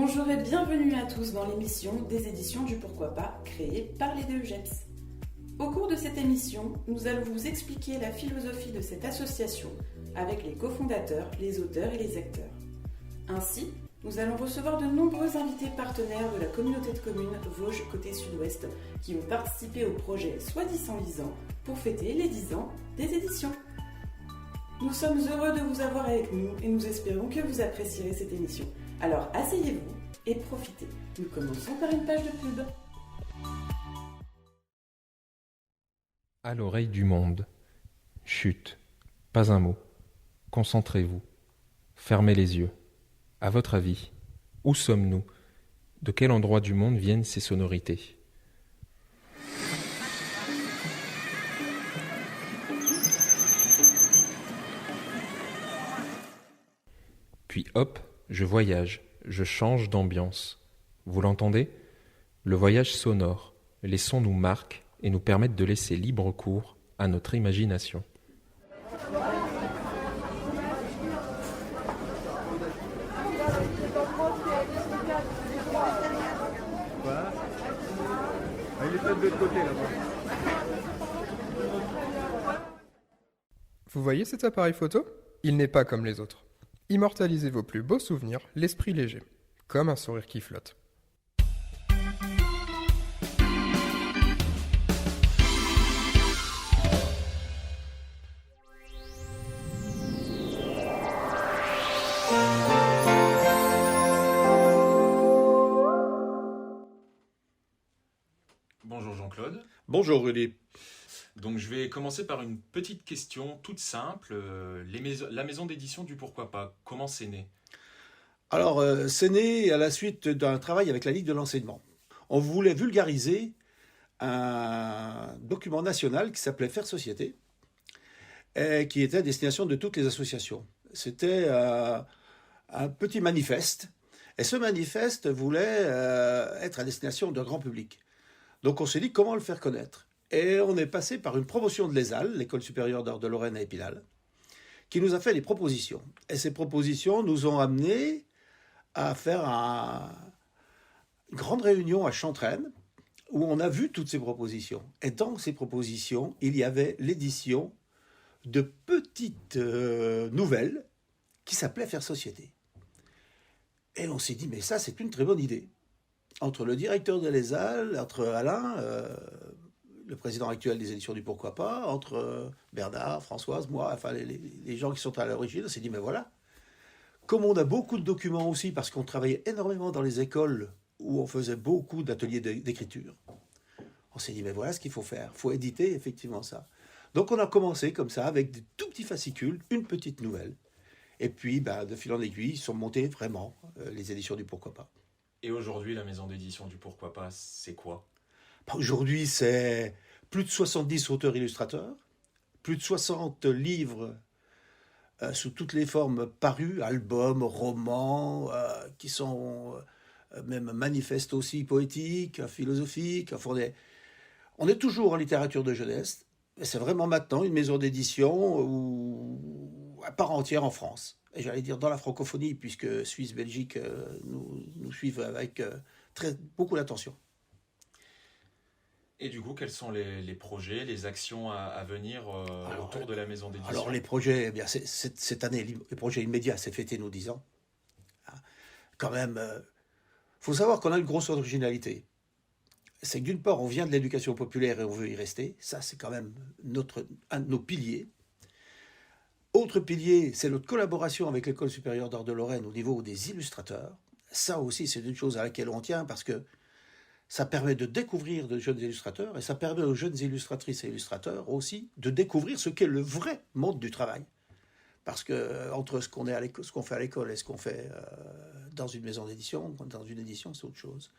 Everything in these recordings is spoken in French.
Bonjour et bienvenue à tous dans l'émission des éditions du Pourquoi Pas, créée par les DEGEPS. Au cours de cette émission, nous allons vous expliquer la philosophie de cette association avec les cofondateurs, les auteurs et les acteurs. Ainsi, nous allons recevoir de nombreux invités partenaires de la communauté de communes Vosges côté sud-ouest qui ont participé au projet Soit 10 en 10 ans pour fêter les 10 ans des éditions. Nous sommes heureux de vous avoir avec nous et nous espérons que vous apprécierez cette émission. Alors asseyez-vous et profitez. Nous commençons par une page de pub. À l'oreille du monde. Chut, pas un mot. Concentrez-vous. Fermez les yeux. À votre avis, où sommes-nous? De quel endroit du monde viennent ces sonorités? Puis hop, je voyage, je change d'ambiance. Vous l'entendez? Le voyage sonore, les sons nous marquent et nous permettent de laisser libre cours à notre imagination. Voilà. Il est pas de l'autre côté là-bas. Vous voyez cet appareil photo? Il n'est pas comme les autres. Immortalisez vos plus beaux souvenirs, l'esprit léger, comme un sourire qui flotte. Bonjour Jean-Claude. Bonjour Rudy. Donc je vais commencer par une petite question toute simple. La maison d'édition du Pourquoi Pas, comment c'est né? Alors, c'est né à la suite d'un travail avec la Ligue de l'enseignement. On voulait vulgariser un document national qui s'appelait Faire Société, et qui était à destination de toutes les associations. C'était un petit manifeste, et ce manifeste voulait être à destination d'un grand public. Donc on s'est dit comment le faire connaître. Et on est passé par une promotion de l'ESAL, l'École supérieure d'art de Lorraine à Épinal, qui nous a fait des propositions. Et ces propositions nous ont amenés à faire une grande réunion à Chantraine, où on a vu toutes ces propositions. Et dans ces propositions, il y avait l'édition de petites nouvelles qui s'appelaient Faire Société. Et on s'est dit, mais ça, c'est une très bonne idée. Entre le directeur de l'ESAL, entre Alain, le président actuel des éditions du Pourquoi Pas, entre Bernard, Françoise, moi, enfin les gens qui sont à l'origine, on s'est dit, mais voilà. Comme on a beaucoup de documents aussi, parce qu'on travaillait énormément dans les écoles où on faisait beaucoup d'ateliers d'écriture, on s'est dit, mais voilà ce qu'il faut faire. Il faut éditer effectivement ça. Donc on a commencé comme ça, avec des tout petits fascicules, une petite nouvelle. Et puis, de fil en aiguille, sont montées vraiment les éditions du Pourquoi Pas. Et aujourd'hui, la maison d'édition du Pourquoi Pas, c'est quoi? Aujourd'hui, c'est plus de 70 auteurs-illustrateurs, plus de 60 livres sous toutes les formes parus, albums, romans, qui sont même manifestes aussi poétiques, philosophiques. Enfin, on est toujours en littérature de jeunesse. C'est vraiment maintenant une maison d'édition à part entière en France. Et j'allais dire dans la francophonie, puisque Suisse, Belgique nous suivent avec beaucoup d'attention. Et du coup, quels sont les projets, les actions à venir autour de la maison d'édition? Alors les projets, eh bien, cette année, les projets immédiats, c'est fêter nos 10 ans. Quand même, faut savoir qu'on a une grosse originalité. C'est que d'une part, on vient de l'éducation populaire et on veut y rester. Ça, c'est quand même un de nos piliers. Autre pilier, c'est notre collaboration avec l'École supérieure d'art de Lorraine au niveau des illustrateurs. Ça aussi, c'est une chose à laquelle on tient parce que ça permet de découvrir de jeunes illustrateurs et ça permet aux jeunes illustratrices et illustrateurs aussi de découvrir ce qu'est le vrai monde du travail. Parce que entre ce qu'on fait à l'école et ce qu'on fait dans une maison d'édition, dans une édition, c'est autre chose.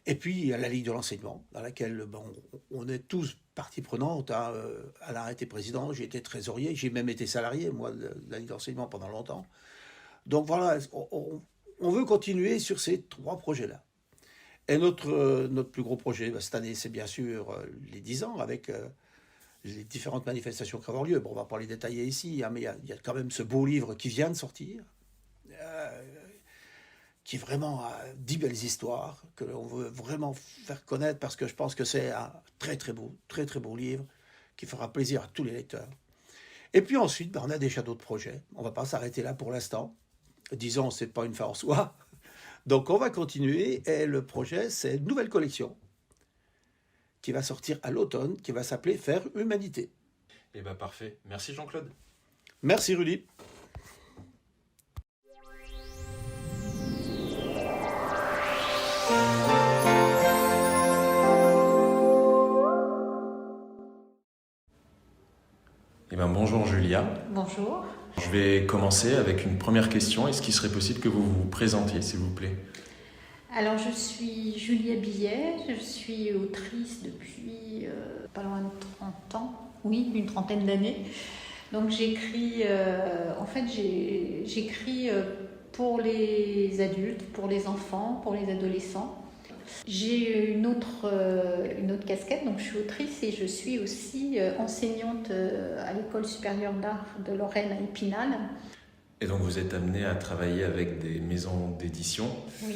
Et puis, il y a la Ligue de l'enseignement, dans laquelle on est tous partie prenante. Alain a été président, j'ai été trésorier, j'ai même été salarié, moi, de la Ligue de l'enseignement pendant longtemps. Donc voilà, on veut continuer sur ces 3 projets-là. Et notre plus gros projet cette année, c'est bien sûr les 10 ans, avec les différentes manifestations qui vont avoir lieu. Bon, on ne va pas les détailler ici, mais il y a quand même ce beau livre qui vient de sortir, qui vraiment a 10 belles histoires, que l'on veut vraiment faire connaître, parce que je pense que c'est un très très beau livre, qui fera plaisir à tous les lecteurs. Et puis ensuite, on a déjà d'autres projets. On ne va pas s'arrêter là pour l'instant. 10 ans, ce n'est pas une fin en soi. Donc on va continuer, et le projet, c'est une nouvelle collection qui va sortir à l'automne, qui va s'appeler Faire Humanité. Eh bien parfait. Merci Jean-Claude. Merci Rudy. Eh bien bonjour Julia. Bonjour. Je vais commencer avec une première question. Est-ce qu'il serait possible que vous vous présentiez, s'il vous plaît? Alors, je suis Julia Billet, je suis autrice depuis pas loin de 30 ans, oui, une trentaine d'années. Donc, j'écris pour les adultes, pour les enfants, pour les adolescents. J'ai une autre casquette, donc je suis autrice et je suis aussi enseignante à l'École supérieure d'art de Lorraine à Épinal. Et donc vous êtes amené à travailler avec des maisons d'édition, Oui.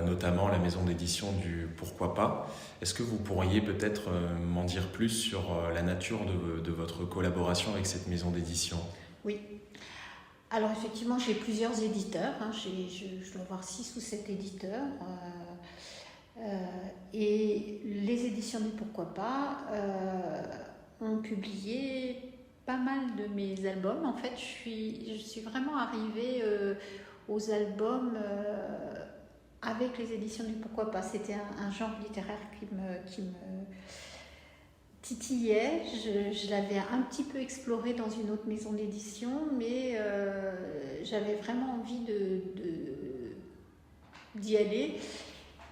Notamment la maison d'édition du Pourquoi pas. Est-ce que vous pourriez peut-être m'en dire plus sur la nature de votre collaboration avec cette maison d'édition? Oui. Alors effectivement, j'ai plusieurs éditeurs. Je dois avoir 6 ou 7 éditeurs. Et les éditions du Pourquoi pas ont publié pas mal de mes albums. En fait, je suis vraiment arrivée aux albums avec les éditions du Pourquoi pas. C'était un genre littéraire qui me titillait. Je l'avais un petit peu exploré dans une autre maison d'édition, mais j'avais vraiment envie d'y aller.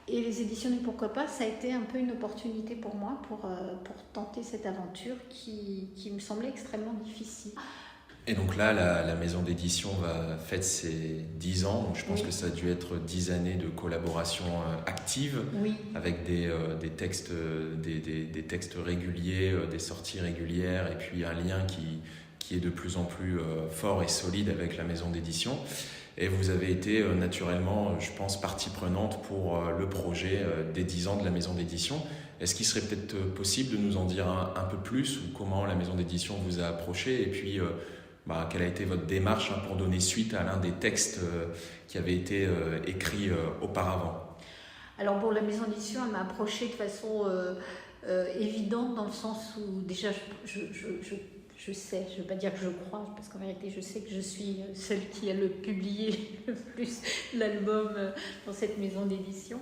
Et les éditions du Pourquoi pas, ça a été un peu une opportunité pour moi pour tenter cette aventure qui me semblait extrêmement difficile. Et donc là, la maison d'édition fête ses 10 ans. Donc je pense que ça a dû être 10 années de collaboration active, avec des textes réguliers, des sorties régulières, et puis un lien qui est de plus en plus fort et solide avec la maison d'édition. Et vous avez été naturellement, je pense, partie prenante pour le projet des 10 ans de la maison d'édition. Est-ce qu'il serait peut-être possible de nous en dire un peu plus, ou comment la maison d'édition vous a approché, et puis quelle a été votre démarche pour donner suite à l'un des textes qui avait été écrit auparavant? Alors bon, la maison d'édition, elle m'a approché de façon évidente, dans le sens où déjà je sais, je ne veux pas dire que je crois, parce qu'en vérité je sais que je suis celle qui a publié le plus l'album dans cette maison d'édition.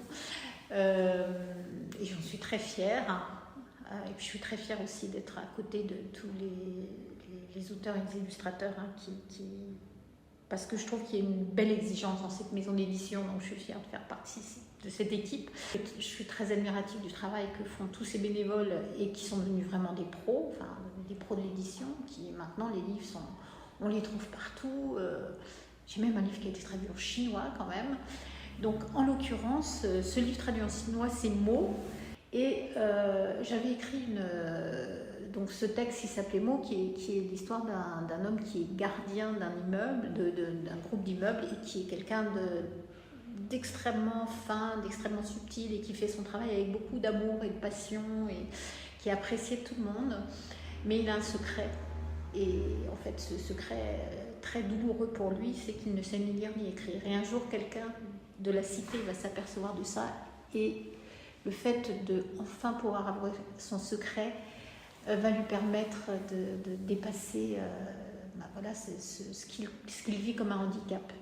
Et j'en suis très fière. Et puis je suis très fière aussi d'être à côté de tous les auteurs et les illustrateurs parce que je trouve qu'il y a une belle exigence dans cette maison d'édition, donc je suis fière de faire partie de cette équipe. Je suis très admirative du travail que font tous ces bénévoles et qui sont devenus vraiment des pros de l'édition, qui maintenant les livres on les trouve partout. J'ai même un livre qui a été traduit en chinois quand même. Donc en l'occurrence, ce livre traduit en chinois, c'est Mots. Et j'avais écrit donc ce texte qui s'appelait Mots, qui est l'histoire d'un homme qui est gardien d'un immeuble, d'un groupe d'immeubles, et qui est quelqu'un d'extrêmement fin, d'extrêmement subtil, et qui fait son travail avec beaucoup d'amour et de passion, et qui est apprécié de tout le monde. Mais il a un secret. Et en fait, ce secret très douloureux pour lui, c'est qu'il ne sait ni lire ni écrire. Et un jour, quelqu'un de la cité va s'apercevoir de ça, et le fait de enfin pouvoir avoir son secret va lui permettre de dépasser ce qu'il vit comme un handicap.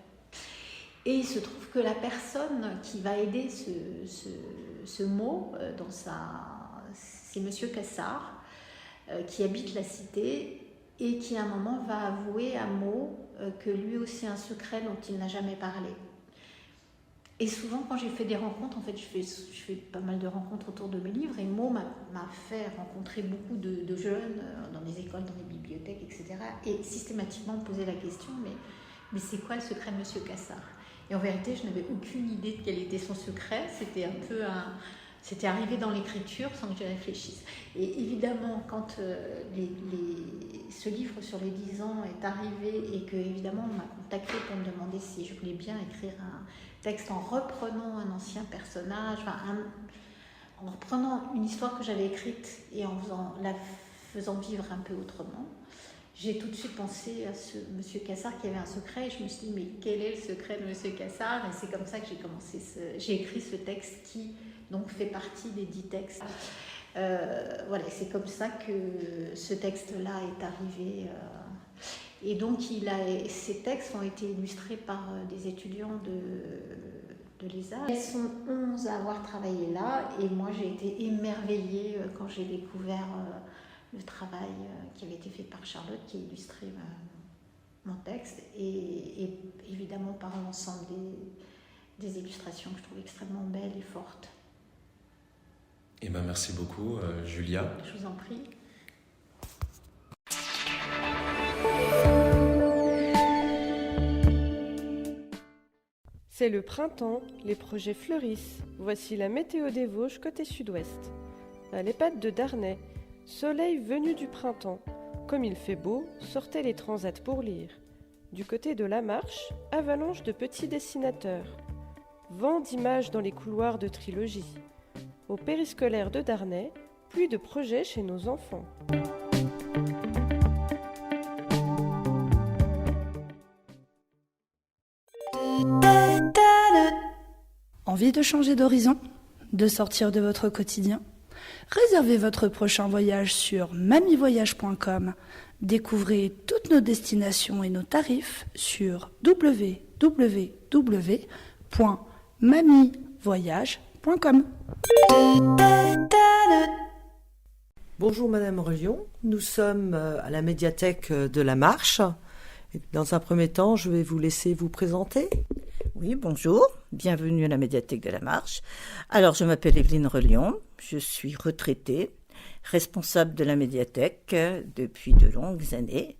Et il se trouve que la personne qui va aider ce mot, c'est Monsieur Cassard, qui habite la cité et qui à un moment va avouer à Mo que lui aussi a un secret dont il n'a jamais parlé. Et souvent, quand j'ai fait des rencontres, en fait, je fais pas mal de rencontres autour de mes livres, et Mo m'a fait rencontrer beaucoup de jeunes dans des écoles, dans des bibliothèques, etc. Et systématiquement me poser la question, mais c'est quoi le secret de Monsieur Cassard? Et en vérité, je n'avais aucune idée de quel était son secret. C'était arrivé dans l'écriture sans que j'y réfléchisse. Et évidemment, quand ce livre sur les 10 ans est arrivé, et que évidemment on m'a contacté pour me demander si je voulais bien écrire texte en reprenant un ancien personnage, en reprenant une histoire que j'avais écrite et en la faisant vivre un peu autrement. J'ai tout de suite pensé à ce monsieur Cassard qui avait un secret et je me suis dit mais quel est le secret de monsieur Cassard? Et c'est comme ça que j'ai écrit ce texte qui donc fait partie des 10 textes. Voilà, c'est comme ça que ce texte-là est arrivé. Et donc ces textes ont été illustrés par des étudiants de l'ESA. Elles sont 11 à avoir travaillé là et moi j'ai été émerveillée quand j'ai découvert le travail qui avait été fait par Charlotte qui illustrait mon texte et évidemment par l'ensemble des illustrations que je trouve extrêmement belles et fortes. Eh ben, merci beaucoup, Julia. Je vous en prie. C'est le printemps, les projets fleurissent. Voici la météo des Vosges côté sud-ouest. À l'EHPAD de Darney, soleil venu du printemps. Comme il fait beau, sortez les transats pour lire. Du côté de la Marche, avalanche de petits dessinateurs. Vent d'images dans les couloirs de trilogie. Au périscolaire de Darney, pluie de projets chez nos enfants. Envie de changer d'horizon? De sortir de votre quotidien? Réservez votre prochain voyage sur mamivoyage.com. Découvrez toutes nos destinations et nos tarifs sur www.mamivoyage.com. Bonjour Madame Relion, nous sommes à la médiathèque de la Marche. Dans un premier temps, je vais vous laisser vous présenter. Oui, bonjour, bienvenue à la médiathèque de la Marche. Alors, je m'appelle Evelyne Relion, je suis retraitée, responsable de la médiathèque depuis de longues années.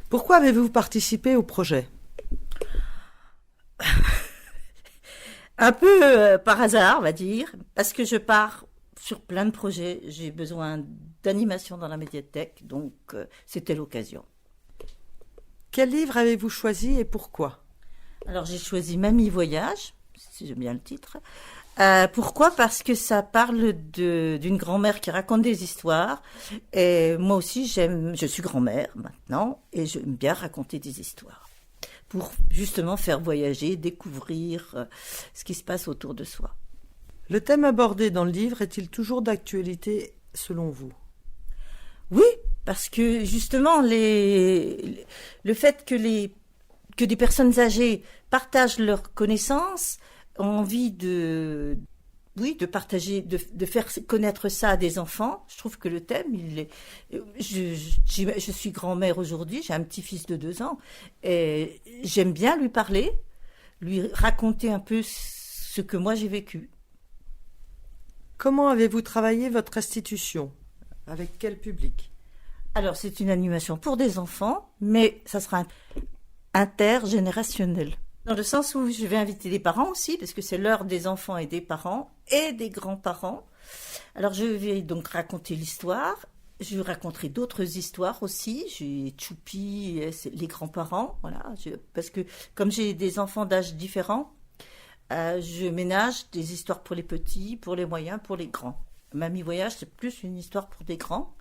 Pourquoi avez-vous participé au projet? Un peu par hasard, on va dire, parce que je pars sur plein de projets. J'ai besoin d'animation dans la médiathèque, donc c'était l'occasion. Quel livre avez-vous choisi et pourquoi? Alors j'ai choisi Mamie Voyage, si j'aime bien le titre. Pourquoi? Parce que ça parle d'une grand-mère qui raconte des histoires. Et moi aussi, je suis grand-mère maintenant, et j'aime bien raconter des histoires. Pour justement faire voyager, découvrir ce qui se passe autour de soi. Le thème abordé dans le livre est-il toujours d'actualité selon vous? Oui, parce que justement, le fait que des personnes âgées partagent leurs connaissances, ont envie de partager, de faire connaître ça à des enfants. Je trouve que le thème, je suis grand-mère aujourd'hui, j'ai un petit-fils de 2 ans, et j'aime bien lui parler, lui raconter un peu ce que moi j'ai vécu. Comment avez-vous travaillé votre institution? Avec quel public? Alors, c'est une animation pour des enfants, mais ça sera intergénérationnel. Dans le sens où je vais inviter des parents aussi, parce que c'est l'heure des enfants et des parents, et des grands-parents. Alors, je vais donc raconter l'histoire. Je raconterai d'autres histoires aussi. J'ai Choupi, les grands-parents, voilà. Parce que comme j'ai des enfants d'âge différents, je ménage des histoires pour les petits, pour les moyens, pour les grands. Mamie Voyage, c'est plus une histoire pour des grands.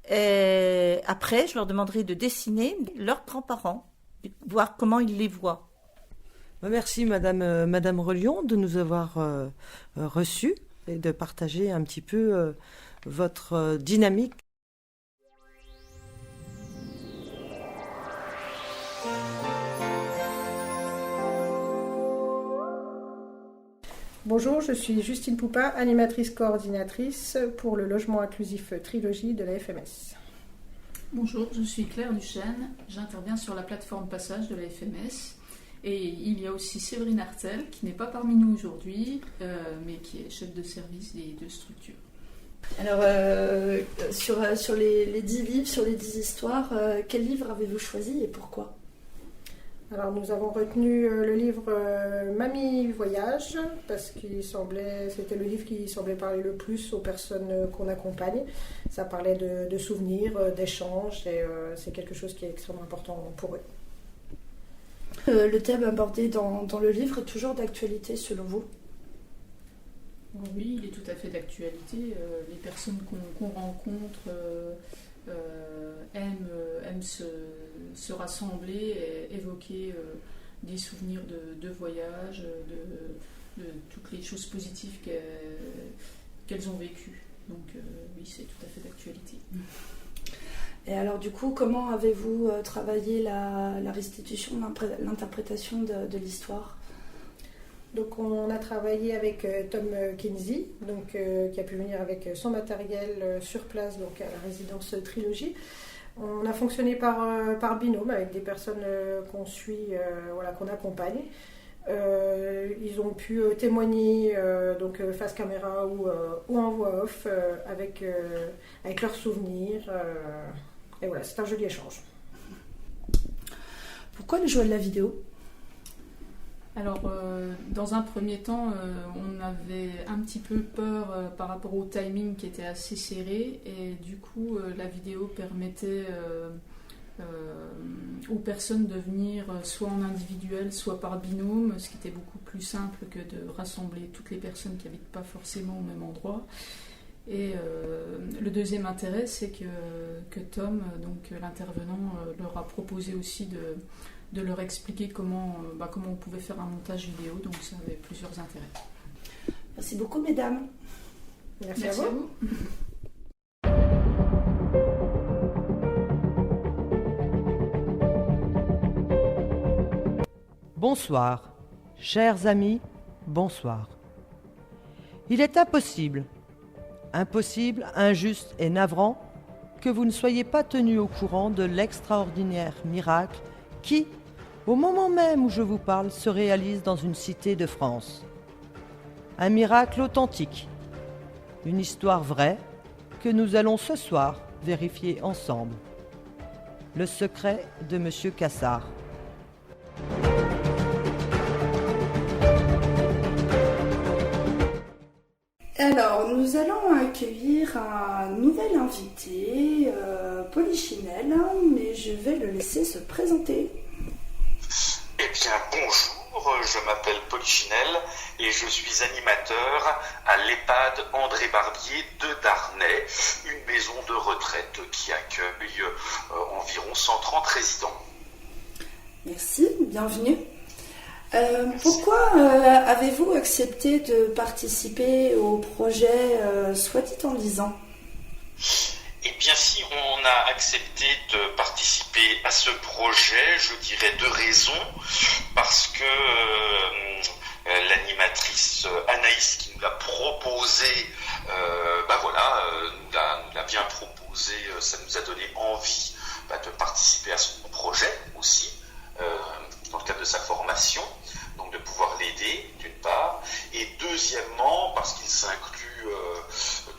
Et après, je leur demanderai de dessiner leurs grands-parents, voir comment ils les voient. Merci Madame Relion de nous avoir reçus et de partager un petit peu votre dynamique. Bonjour, je suis Justine Poupin, animatrice coordinatrice pour le logement inclusif Trilogie de la FMS. Bonjour, je suis Claire Duchesne, j'interviens sur la plateforme Passage de la FMS. Et il y a aussi Séverine Artel, qui n'est pas parmi nous aujourd'hui, mais qui est chef de service des 2 structures. Alors, sur les 10 livres, sur les 10 histoires, quel livre avez-vous choisi et pourquoi? Alors, nous avons retenu le livre Mamie Voyage, parce que c'était le livre qui semblait parler le plus aux personnes qu'on accompagne. Ça parlait de souvenirs, d'échanges, et c'est quelque chose qui est extrêmement important pour eux. Le thème abordé dans le livre est toujours d'actualité selon vous? Oui, il est tout à fait d'actualité. Les personnes qu'on rencontre aiment se rassembler et évoquer des souvenirs de voyage, de toutes les choses positives qu'elles ont vécues. Donc oui, c'est tout à fait d'actualité. Et alors du coup, comment avez-vous travaillé la restitution, l'interprétation de l'histoire? Donc on a travaillé avec Tom Kinsey, qui a pu venir avec son matériel sur place, donc à la résidence Trilogie. On a fonctionné par binôme avec des personnes qu'on suit, qu'on accompagne. Ils ont pu témoigner face caméra ou en voix off avec leurs souvenirs. Et voilà, c'est un joli échange. Pourquoi le choix de la vidéo? Alors, dans un premier temps, on avait un petit peu peur par rapport au timing qui était assez serré, et du coup, la vidéo permettait aux personnes de venir soit en individuel, soit par binôme, ce qui était beaucoup plus simple que de rassembler toutes les personnes qui n'habitent pas forcément au même endroit. Et le deuxième intérêt, c'est que Tom, donc l'intervenant, leur a proposé aussi de leur expliquer comment on pouvait faire un montage vidéo, donc ça avait plusieurs intérêts. Merci beaucoup, mesdames. Merci à vous. Bonsoir, chers amis, bonsoir. Il est impossible, injuste et navrant que vous ne soyez pas tenus au courant de l'extraordinaire miracle qui, au moment même où je vous parle, se réalise dans une cité de France. Un miracle authentique, une histoire vraie que nous allons ce soir vérifier ensemble. Le secret de M. Cassard. Alors, nous allons accueillir un nouvel invité, Polichinelle, mais je vais le laisser se présenter. Eh bien, bonjour, je m'appelle Polichinelle et je suis animateur à l'EHPAD André Barbier de Darney, une maison de retraite qui accueille environ 130 résidents. Merci, bienvenue. Pourquoi avez-vous accepté de participer au projet Soit dit en lisant? Eh bien, si on a accepté de participer à ce projet, je dirais 2 raisons. Parce que l'animatrice Anaïs qui nous l'a proposé, nous l'a bien proposé, ça nous a donné envie de participer à son projet aussi, dans le cadre de sa formation, donc de pouvoir l'aider d'une part, et deuxièmement parce qu'il s'inclut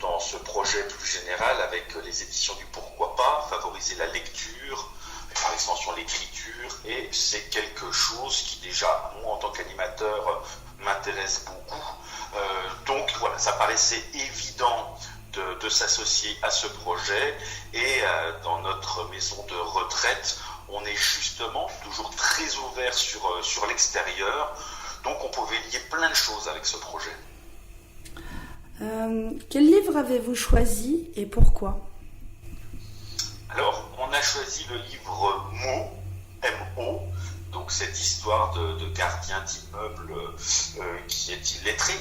dans ce projet plus général avec les éditions du Pourquoi pas, favoriser la lecture, par extension l'écriture, et c'est quelque chose qui déjà, moi en tant qu'animateur, m'intéresse beaucoup. Donc voilà, ça paraissait évident de s'associer à ce projet, et dans notre maison de retraite, on est justement toujours très ouvert sur l'extérieur, donc on pouvait lier plein de choses avec ce projet. Quel livre avez-vous choisi et pourquoi? Alors, on a choisi le livre Mo, M-O, donc cette histoire de gardien d'immeuble qui est illettré,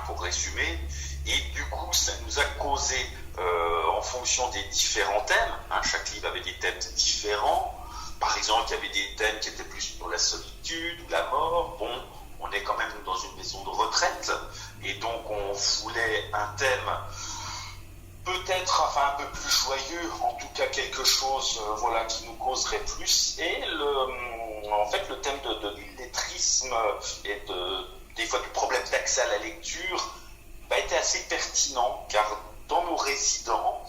pour résumer, et du coup ça nous a causé, en fonction des différents thèmes, chaque livre avait des thèmes différents. Par exemple, il y avait des thèmes qui étaient plus sur la solitude ou la mort. Bon, on est quand même dans une maison de retraite, et donc on voulait un thème peut-être un peu plus joyeux, en tout cas quelque chose qui nous causerait plus. Et le thème de l'illettrisme et des fois du problème d'accès à la lecture était assez pertinent, car dans nos résidents,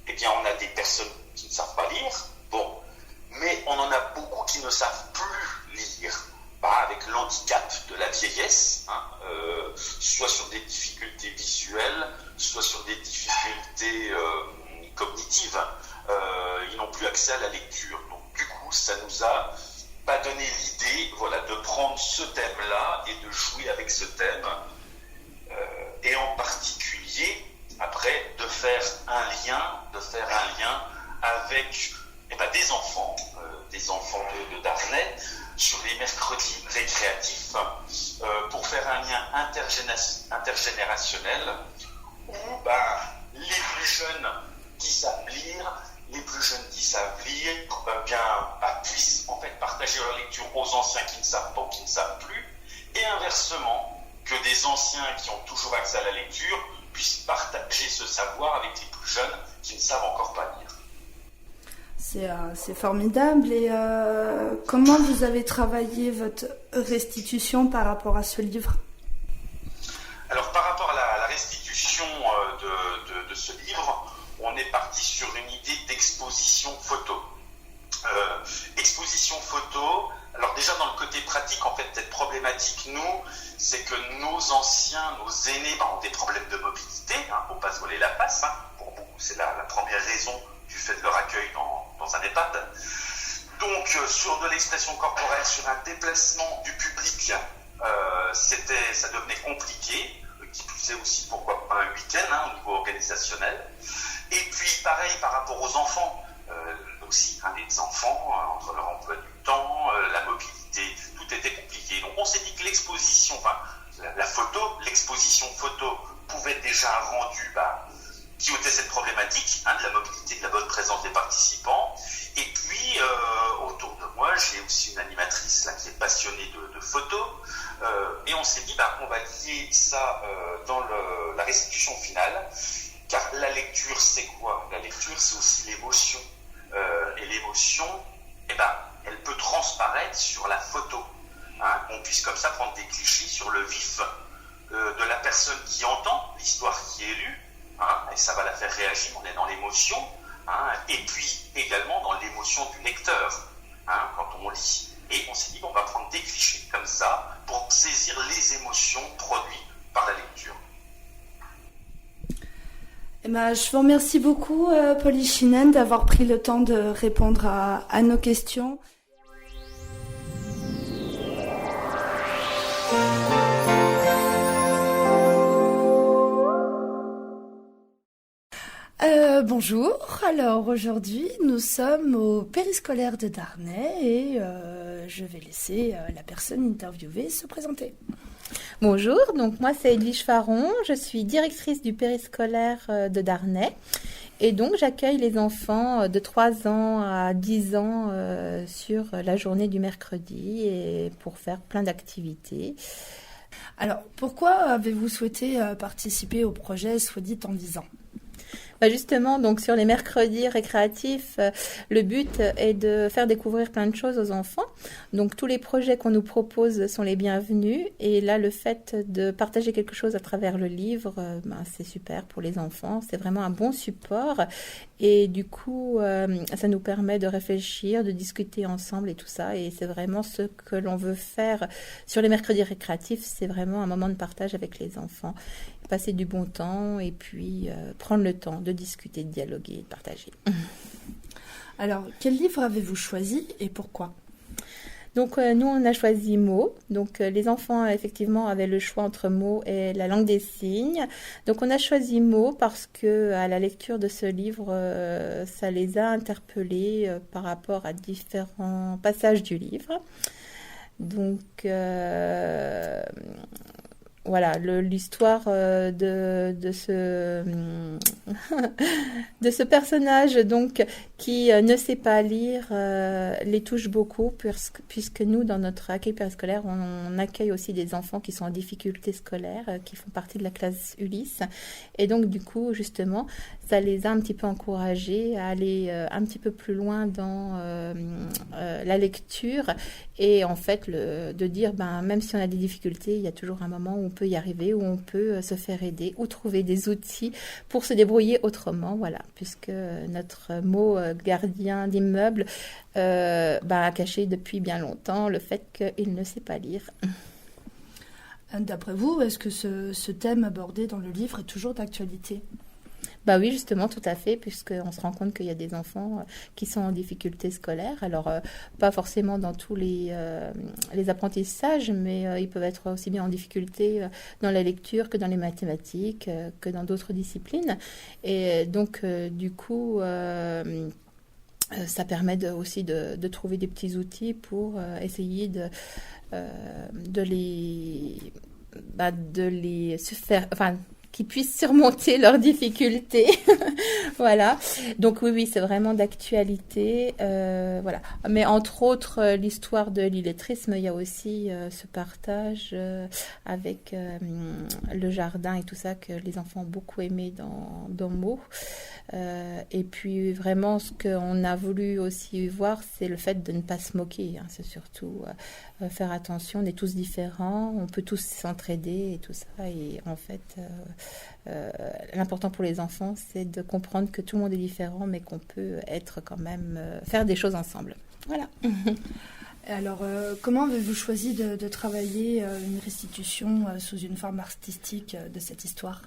on a des personnes qui ne savent pas lire. Bon, mais on en a beaucoup qui ne savent plus lire, avec l'handicap de la vieillesse, soit sur des difficultés visuelles, soit sur des difficultés cognitives. Ils n'ont plus accès à la lecture. Donc du coup, ça nous a donné l'idée, de prendre ce thème-là et de jouer avec ce thème, et en particulier, après, de faire un lien avec des enfants de Darney, sur les mercredis récréatifs, pour faire un lien intergénérationnel où les plus jeunes qui savent lire, puissent en fait partager leur lecture aux anciens qui ne savent pas ou qui ne savent plus, et inversement, que des anciens qui ont toujours accès à la lecture puissent partager ce savoir avec les plus jeunes qui ne savent encore pas lire. C'est formidable. Et comment vous avez travaillé votre restitution par rapport à ce livre ? Alors, par rapport à la restitution de ce livre, on est parti sur une idée d'exposition photo. Exposition photo, alors déjà dans le côté pratique, en fait, cette problématique, nous, c'est que nos anciens, nos aînés ont des problèmes de mobilité, pour ne pas se voiler la face. Pour beaucoup, c'est la première raison du fait de leur accueil dans un EHPAD. Donc, sur de l'expression corporelle, sur un déplacement du public, ça devenait compliqué, qui plus est aussi, pourquoi pas un week-end, au niveau organisationnel. Et puis, pareil, par rapport aux enfants, aussi, les enfants, entre leur emploi du temps, la mobilité, tout était compliqué. Donc, on s'est dit que l'exposition photo pouvait être déjà un rendu qui ôtait cette problématique de la mobilité, de la bonne présence des participants. Et puis, autour de moi, j'ai aussi une animatrice qui est passionnée de photos. Et on s'est dit, on va lier ça dans la restitution finale. Car la lecture, c'est quoi ? La lecture, c'est aussi l'émotion. Et l'émotion, elle peut transparaître sur la photo. On puisse comme ça prendre des clichés sur le vif de la personne qui entend l'histoire qui est lue. Et ça va la faire réagir, on est dans l'émotion. Et puis également dans l'émotion du lecteur, quand on lit. Et on s'est dit, on va prendre des clichés comme ça pour saisir les émotions produites par la lecture. Je vous remercie beaucoup, Polychinelle, d'avoir pris le temps de répondre à nos questions. Bonjour, alors aujourd'hui nous sommes au périscolaire de Darney et je vais laisser la personne interviewée se présenter. Bonjour, donc moi c'est Edwige Faron, je suis directrice du périscolaire de Darney et donc j'accueille les enfants de 3 ans à 10 ans sur la journée du mercredi et pour faire plein d'activités. Alors pourquoi avez-vous souhaité participer au projet Soit dit en 10 ans ? Justement, donc sur les mercredis récréatifs, le but est de faire découvrir plein de choses aux enfants. Donc tous les projets qu'on nous propose sont les bienvenus. Et là, le fait de partager quelque chose à travers le livre, c'est super pour les enfants. C'est vraiment un bon support. Et du coup, ça nous permet de réfléchir, de discuter ensemble et tout ça. Et c'est vraiment ce que l'on veut faire sur les mercredis récréatifs. C'est vraiment un moment de partage avec les enfants. Passer du bon temps et puis prendre le temps de discuter, de dialoguer, de partager. Alors, quel livre avez-vous choisi et pourquoi ? Donc, nous, on a choisi Mots. Donc, les enfants, effectivement, avaient le choix entre Mots et la langue des signes. Donc, on a choisi Mots parce que, à la lecture de ce livre, ça les a interpellés par rapport à différents passages du livre. Donc, voilà, l'histoire de ce personnage donc qui ne sait pas lire les touche beaucoup puisque nous dans notre accueil périscolaire on accueille aussi des enfants qui sont en difficulté scolaire qui font partie de la classe Ulysse et donc du coup justement ça les a un petit peu encouragés à aller un petit peu plus loin dans la lecture et en fait de dire même si on a des difficultés il y a toujours un moment où on peut y arriver, où on peut se faire aider ou trouver des outils pour se débrouiller autrement, voilà, puisque notre mot gardien d'immeuble a caché depuis bien longtemps le fait qu'il ne sait pas lire. D'après vous, est-ce que ce thème abordé dans le livre est toujours d'actualité ? Bah oui, justement, tout à fait, puisqu'on se rend compte qu'il y a des enfants qui sont en difficulté scolaire. Alors, pas forcément dans tous les apprentissages, mais ils peuvent être aussi bien en difficulté dans la lecture que dans les mathématiques, que dans d'autres disciplines. Et donc, du coup, ça permet aussi de trouver des petits outils pour essayer de les faire... Enfin, qui puissent surmonter leurs difficultés. Voilà. Donc oui, c'est vraiment d'actualité. Voilà. Mais entre autres, l'histoire de l'illettrisme, il y a aussi ce partage avec le jardin et tout ça que les enfants ont beaucoup aimé dans Mots. Et puis vraiment, ce qu'on a voulu aussi voir, c'est le fait de ne pas se moquer. Hein. C'est surtout faire attention. On est tous différents, on peut tous s'entraider et tout ça. Et en fait, l'important pour les enfants, c'est de comprendre que tout le monde est différent, mais qu'on peut être quand même faire des choses ensemble. Voilà. Alors, comment avez-vous choisi de travailler une restitution sous une forme artistique de cette histoire ?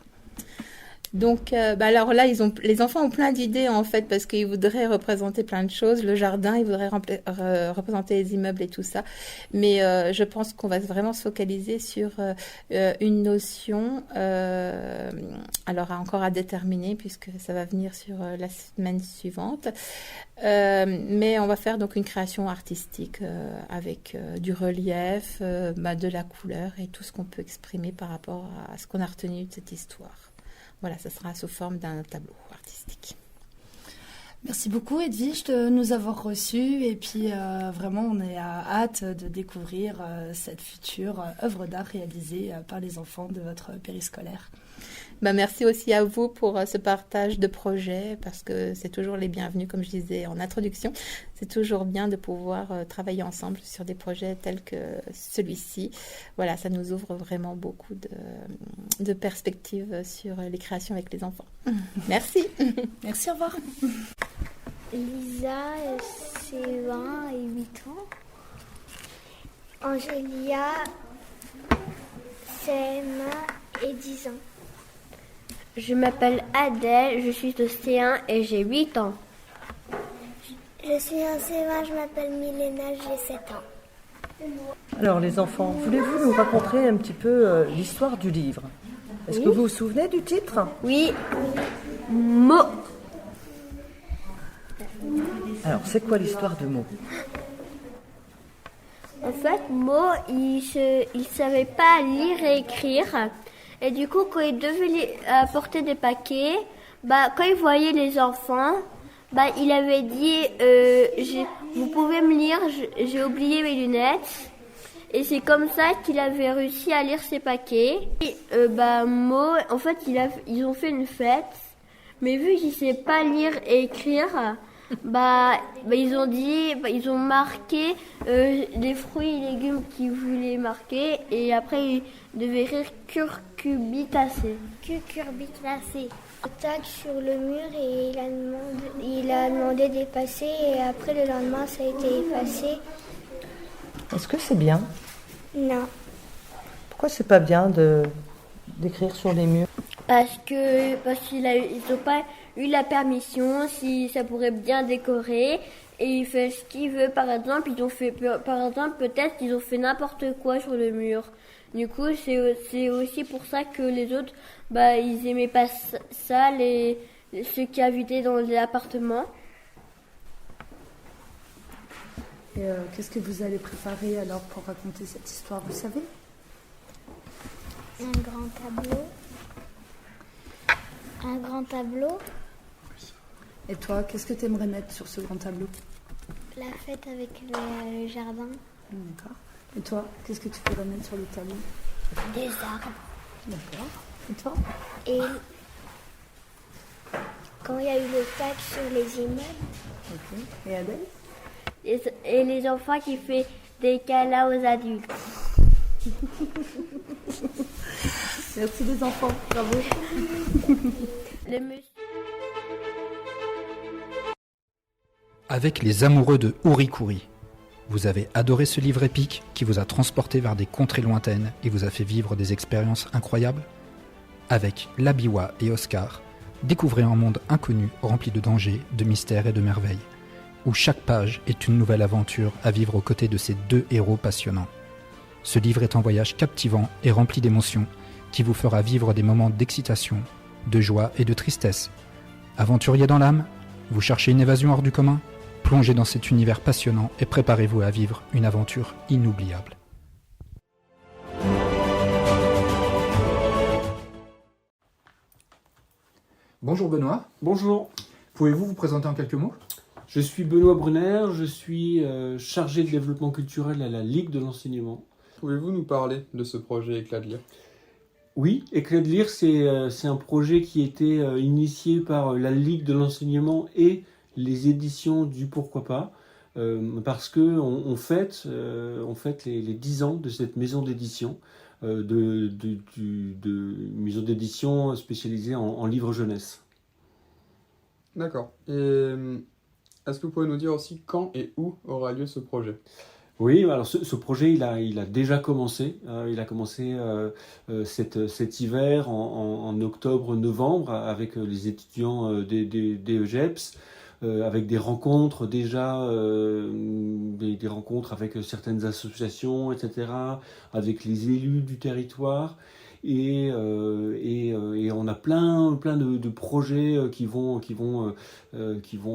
Donc, alors là, les enfants ont plein d'idées en fait parce qu'ils voudraient représenter plein de choses. Le jardin, ils voudraient représenter les immeubles et tout ça. Mais je pense qu'on va vraiment se focaliser sur une notion, alors encore à déterminer puisque ça va venir sur la semaine suivante. Mais on va faire donc une création artistique avec du relief, de la couleur et tout ce qu'on peut exprimer par rapport à ce qu'on a retenu de cette histoire. Voilà, ça sera sous forme d'un tableau artistique. Merci beaucoup Edwige de nous avoir reçus et puis vraiment on est hâte de découvrir cette future œuvre d'art réalisée par les enfants de votre périscolaire. Merci aussi à vous pour ce partage de projets parce que c'est toujours les bienvenus, comme je disais en introduction. C'est toujours bien de pouvoir travailler ensemble sur des projets tels que celui-ci. Voilà, ça nous ouvre vraiment beaucoup de perspectives sur les créations avec les enfants. Merci. Merci, au revoir. Lisa, c'est 20 et 8 ans. Angélia, c'est 1 et 10 ans. Je m'appelle Adèle, je suis de C1 et j'ai 8 ans. Je suis en C1, je m'appelle Milena, j'ai 7 ans. Alors les enfants, voulez-vous nous raconter un petit peu l'histoire du livre ? Est-ce que vous vous souvenez du titre ? Oui. Mots. Alors c'est quoi l'histoire de Mots ? En fait, Mots, il savait pas lire et écrire. Et du coup, quand il devait apporter des paquets, quand il voyait les enfants, il avait dit vous pouvez me lire, j'ai oublié mes lunettes. Et c'est comme ça qu'il avait réussi à lire ses paquets. Et, Mo, en fait, ils ont fait une fête, mais vu qu'il sait pas lire et écrire, ils ont marqué les fruits et légumes qu'ils voulaient marquer, et après ils devaient écrire curcubitacé. Cucurbitacé. Il tac sur le mur et il a demandé d'effacer, et après le lendemain ça a été effacé. Est-ce que c'est bien ? Non. Pourquoi c'est pas bien d'écrire sur les murs ? Parce qu'ils n'ont pas eu la permission, si ça pourrait bien décorer, et il fait ce qu'il veut. Par exemple, peut-être qu'ils ont fait n'importe quoi sur le mur. Du coup, c'est aussi pour ça que les autres, ils aimaient pas ça, ceux qui habitaient dans les appartements. Et qu'est-ce que vous allez préparer alors pour raconter cette histoire, vous savez ? Un grand tableau. Et toi, qu'est-ce que tu aimerais mettre sur ce grand tableau ? La fête avec le jardin. D'accord. Et toi, qu'est-ce que tu pourrais mettre sur le tableau ? Des arbres. D'accord. Et toi ? Et quand il y a eu le tac sur les immeubles. Ok. Et Adèle ? Et les enfants qui font des câlins aux adultes. Merci les enfants, bravo. Avec les amoureux de Ourikuri, vous avez adoré ce livre épique qui vous a transporté vers des contrées lointaines et vous a fait vivre des expériences incroyables ? Avec Labiwa et Oscar, Découvrez un monde inconnu rempli de dangers, de mystères et de merveilles, où chaque page est une nouvelle aventure à vivre aux côtés de ces 2 héros passionnants. Ce livre est un voyage captivant et rempli d'émotions qui vous fera vivre des moments d'excitation, de joie et de tristesse. Aventurier dans l'âme, vous cherchez une évasion hors du commun? Plongez dans cet univers passionnant et préparez-vous à vivre une aventure inoubliable. Bonjour Benoît. Bonjour. Pouvez-vous vous présenter en quelques mots? Je suis Benoît Brunner, je suis chargé de développement culturel à la Ligue de l'enseignement. Pouvez-vous nous parler de ce projet Éclat de lire? Oui, Éclat de lire, c'est un projet qui a été initié par la Ligue de l'enseignement et les éditions du Pourquoi pas, parce qu'on fête les 10 ans de cette maison d'édition, de maison d'édition spécialisée en livres jeunesse. D'accord. Et est-ce que vous pouvez nous dire aussi quand et où aura lieu ce projet? Oui, alors ce projet, il a déjà commencé. Il a commencé cet hiver, en octobre-novembre, avec les étudiants des EGEPS, avec des rencontres déjà, des rencontres avec certaines associations, etc., avec les élus du territoire. Et on a plein de projets qui vont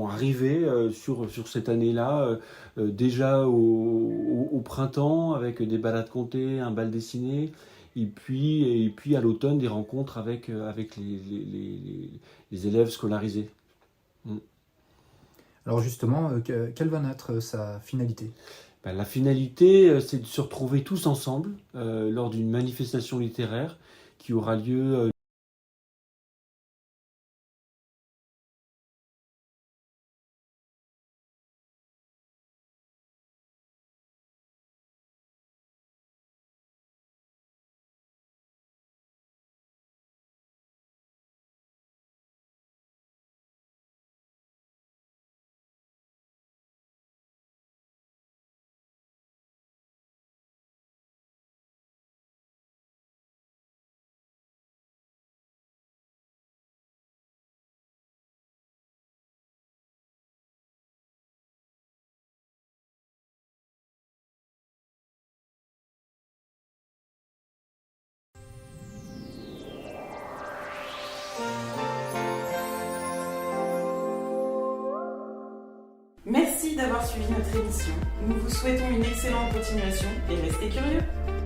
arriver sur cette année-là, déjà au printemps avec des balades comptées, un bal dessiné, et puis à l'automne des rencontres avec les élèves scolarisés. Alors justement, quelle va être sa finalité? La finalité, c'est de se retrouver tous ensemble lors d'une manifestation littéraire qui aura lieu Merci d'avoir suivi notre émission. Nous vous souhaitons une excellente continuation et restez curieux.